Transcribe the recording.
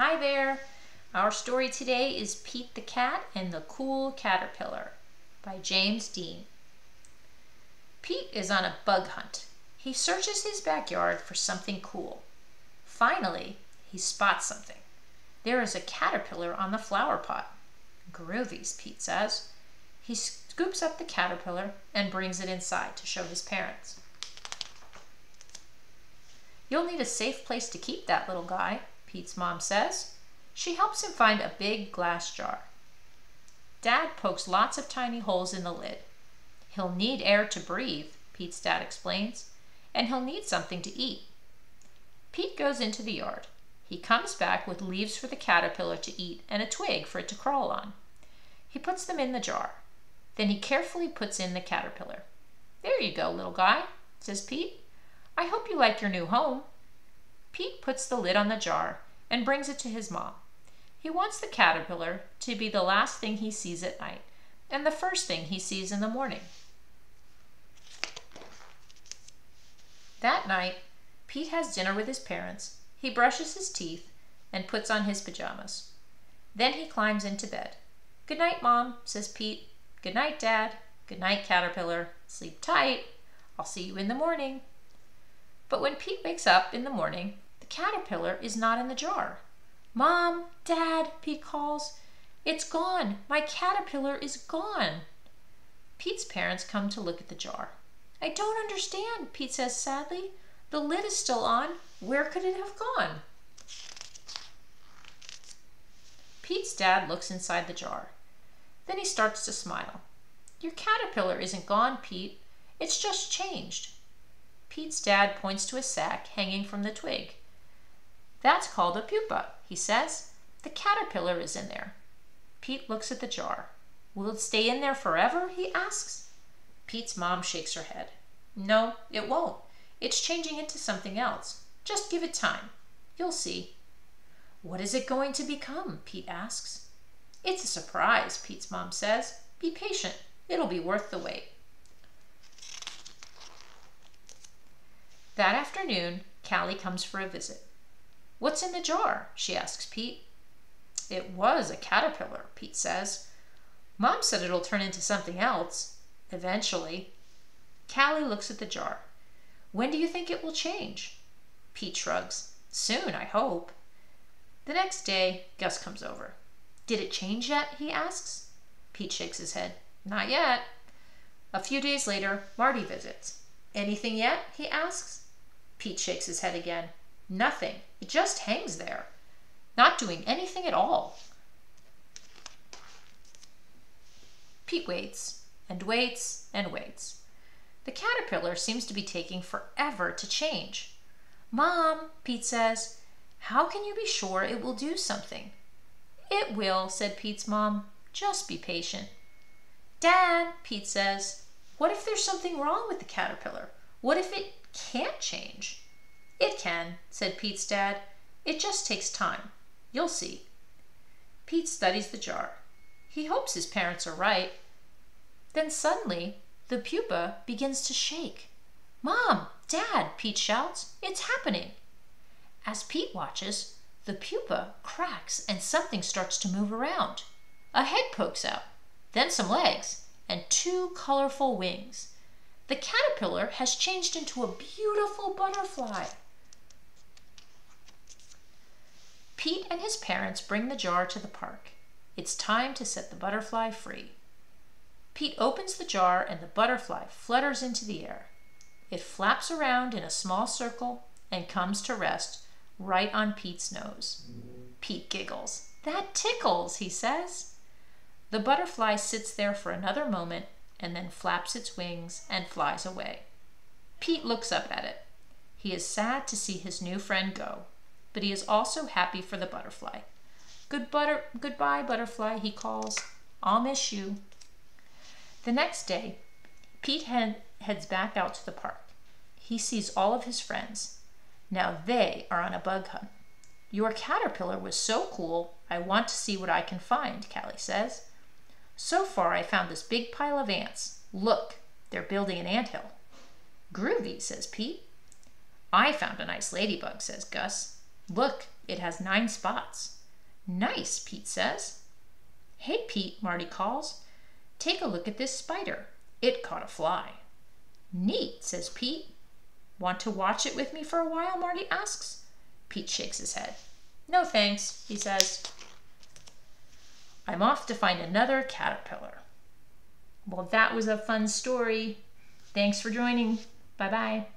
Hi there! Our story today is Pete the Cat and the Cool Caterpillar by James Dean. Pete is on a bug hunt. He searches his backyard for something cool. Finally, he spots something. There is a caterpillar on the flower pot. Groovies, Pete says. He scoops up the caterpillar and brings it inside to show his parents. You'll need a safe place to keep that little guy, Pete's mom says. She helps him find a big glass jar. Dad pokes lots of tiny holes in the lid. He'll need air to breathe, Pete's dad explains, and he'll need something to eat. Pete goes into the yard. He comes back with leaves for the caterpillar to eat and a twig for it to crawl on. He puts them in the jar. Then he carefully puts in the caterpillar. There you go, little guy, says Pete. I hope you like your new home. Pete puts the lid on the jar and brings it to his mom. He wants the caterpillar to be the last thing he sees at night and the first thing he sees in the morning. That night, Pete has dinner with his parents. He brushes his teeth and puts on his pajamas. Then he climbs into bed. Good night, Mom, says Pete. Good night, Dad. Good night, Caterpillar. Sleep tight. I'll see you in the morning. But when Pete wakes up in the morning, the caterpillar is not in the jar. Mom, Dad, Pete calls. It's gone. My caterpillar is gone. Pete's parents come to look at the jar. I don't understand, Pete says sadly. The lid is still on. Where could it have gone? Pete's dad looks inside the jar. Then he starts to smile. Your caterpillar isn't gone, Pete. It's just changed. Pete's dad points to a sack hanging from the twig. That's called a pupa, he says. The caterpillar is in there. Pete looks at the jar. Will it stay in there forever, he asks. Pete's mom shakes her head. No, it won't. It's changing into something else. Just give it time. You'll see. What is it going to become, Pete asks. It's a surprise, Pete's mom says. Be patient. It'll be worth the wait. That afternoon, Callie comes for a visit. What's in the jar? She asks Pete. It was a caterpillar, Pete says. Mom said it'll turn into something else, eventually. Callie looks at the jar. When do you think it will change? Pete shrugs. Soon, I hope. The next day, Gus comes over. Did it change yet? He asks. Pete shakes his head. Not yet. A few days later, Marty visits. Anything yet? He asks. Pete shakes his head again. Nothing. It just hangs there. Not doing anything at all. Pete waits and waits and waits. The caterpillar seems to be taking forever to change. Mom, Pete says, how can you be sure it will do something? It will, said Pete's mom. Just be patient. Dad, Pete says, what if there's something wrong with the caterpillar? What if it can't change? It can, said Pete's dad. It just takes time. You'll see. Pete studies the jar. He hopes his parents are right. Then suddenly, the pupa begins to shake. Mom, Dad, Pete shouts. It's happening. As Pete watches, the pupa cracks and something starts to move around. A head pokes out, then some legs, and 2 colorful wings. The caterpillar has changed into a beautiful butterfly. Pete and his parents bring the jar to the park. It's time to set the butterfly free. Pete opens the jar and the butterfly flutters into the air. It flaps around in a small circle and comes to rest right on Pete's nose. Pete giggles. That tickles, he says. The butterfly sits there for another moment and then flaps its wings and flies away. Pete looks up at it. He is sad to see his new friend go, but he is also happy for the butterfly. Goodbye, butterfly, he calls. I'll miss you. The next day, Pete heads back out to the park. He sees all of his friends. Now they are on a bug hunt. Your caterpillar was so cool, I want to see what I can find, Callie says. So far, I found this big pile of ants. Look, they're building an anthill. Groovy, says Pete. I found a nice ladybug, says Gus. Look, It has 9 spots. Nice, Pete says. Hey, Pete, Marty calls. Take a look at this spider. It caught a fly. Neat, says Pete. Want to watch it with me for a while, Marty asks. Pete shakes his head. No thanks, he says. I'm off to find another caterpillar. Well, that was a fun story. Thanks for joining. Bye-bye.